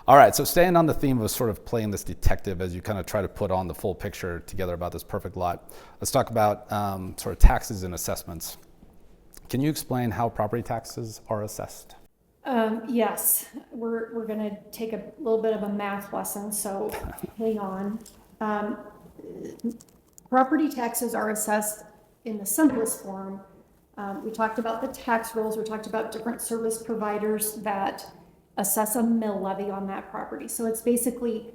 All right, so staying on the theme of sort of playing this detective as you kind of try to put on the full picture together about this perfect lot, let's talk about sort of taxes and assessments. Can you explain how property taxes are assessed? Yes, we're going to take a little bit of a math lesson, so hang on. Property taxes are assessed in the simplest form. We talked about the tax rolls. We talked about different service providers that assess a mill levy on that property. So it's basically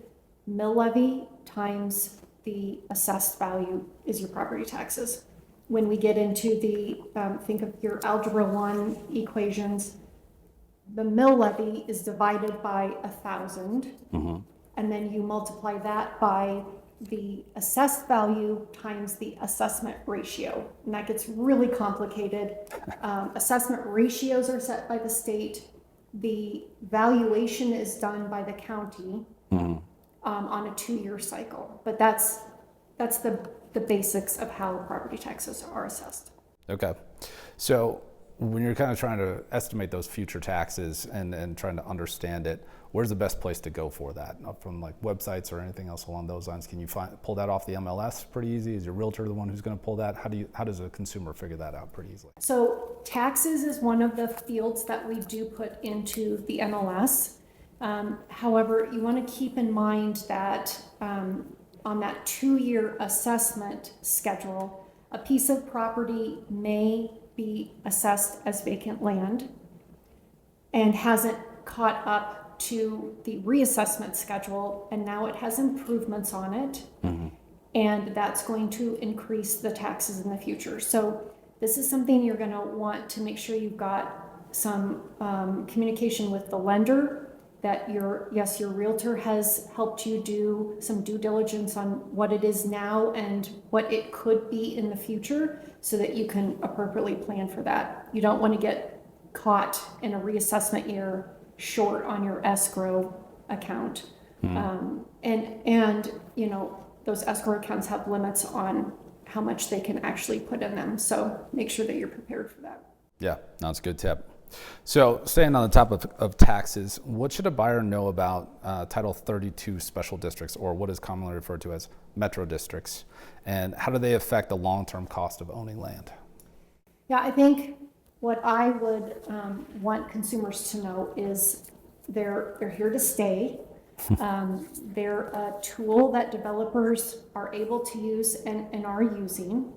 mill levy times the assessed value is your property taxes. When we get into the, think of your Algebra 1 equations, the mill levy is divided by 1,000, and then you multiply that by the assessed value times the assessment ratio. And that gets really complicated. Assessment ratios are set by the state. The valuation is done by the county on a 2-year cycle. But that's the basics of how property taxes are assessed. Okay. So when you're kind of trying to estimate those future taxes and trying to understand it, where's the best place to go for that? From like websites or anything else along those lines? Can you pull that off the MLS pretty easy? Is your realtor the one who's going to pull that? How does a consumer figure that out pretty easily? So taxes is one of the fields that we do put into the MLS. However, you want to keep in mind that on that 2-year assessment schedule, a piece of property may be assessed as vacant land and hasn't caught up to the reassessment schedule, and now it has improvements on it, and that's going to increase the taxes in the future. So this is something you're going to want to make sure you've got some communication with the lender, that your realtor has helped you do some due diligence on what it is now and what it could be in the future, so that you can appropriately plan for that. You don't want to get caught in a reassessment year short on your escrow account. And you know, those escrow accounts have limits on how much they can actually put in them. So make sure that you're prepared for that. Yeah, that's a good tip. So staying on the topic of taxes, what should a buyer know about Title 32 special districts, or what is commonly referred to as metro districts, and how do they affect the long-term cost of owning land? Yeah, I think what I would want consumers to know is they're here to stay. They're a tool that developers are able to use and are using.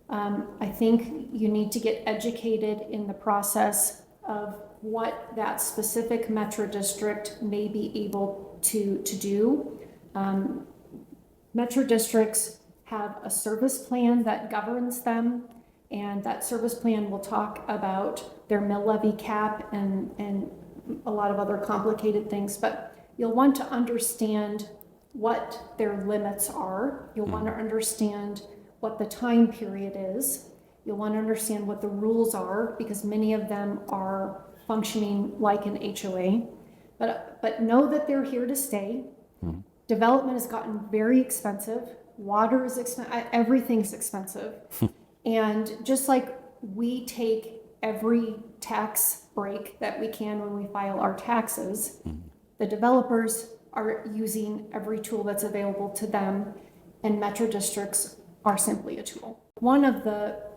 I think you need to get educated in the process of what that specific metro district may be able to do. Metro districts have a service plan that governs them, and that service plan will talk about their mill levy cap and a lot of other complicated things, but you'll want to understand what their limits are. You'll want to understand what the time period is. You'll want to understand what the rules are, because many of them are functioning like an HOA. But know that they're here to stay. Development has gotten very expensive. Water is expensive. Everything's expensive. And just like we take every tax break that we can when we file our taxes, the developers are using every tool that's available to them, and metro districts are simply a tool. One of the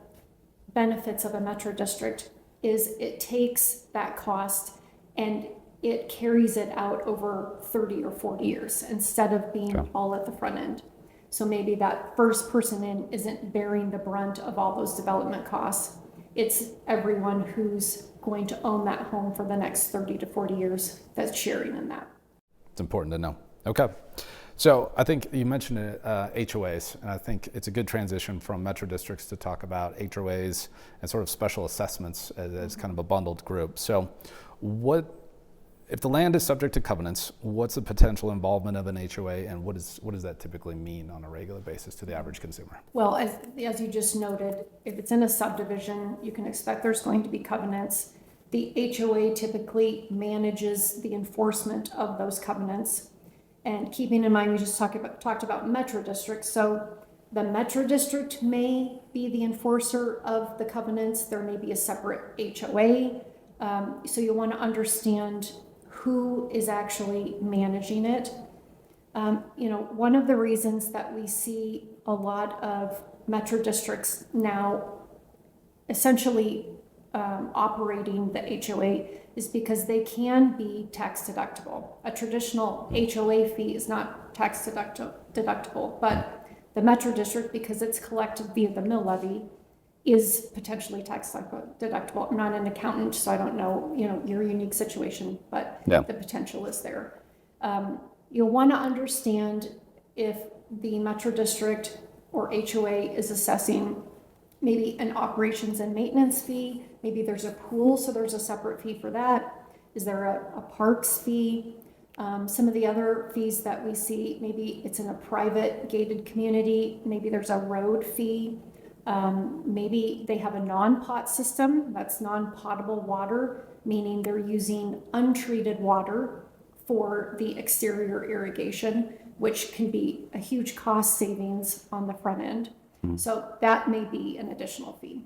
benefits of a metro district is it takes that cost and it carries it out over 30 or 40 years instead of being all at the front end. So maybe that first person in isn't bearing the brunt of all those development costs. It's everyone who's going to own that home for the next 30 to 40 years that's sharing in that. It's important to know. Okay. So I think you mentioned HOAs, and I think it's a good transition from metro districts to talk about HOAs and sort of special assessments as kind of a bundled group. So if the land is subject to covenants, what's the potential involvement of an HOA, and what does that typically mean on a regular basis to the average consumer? Well, as you just noted, if it's in a subdivision, you can expect there's going to be covenants. The HOA typically manages the enforcement of those covenants. And keeping in mind, we just talked about metro districts. So the metro district may be the enforcer of the covenants. There may be a separate HOA. So you want to understand who is actually managing it. One of the reasons that we see a lot of metro districts now essentially operating the HOA is because they can be tax deductible. A traditional HOA fee is not tax deductible, but the metro district, because it's collected via the mill levy, is potentially tax deductible. I'm not an accountant, so I don't know, your unique situation, but Yeah. the potential is there. You'll want to understand if the metro district or HOA is assessing maybe an operations and maintenance fee. Maybe there's a pool, so there's a separate fee for that. Is there a parks fee? Some of the other fees that we see, maybe it's in a private gated community. Maybe there's a road fee. Maybe they have a non-pot system. That's non-potable water, meaning they're using untreated water for the exterior irrigation, which can be a huge cost savings on the front end. So that may be an additional fee.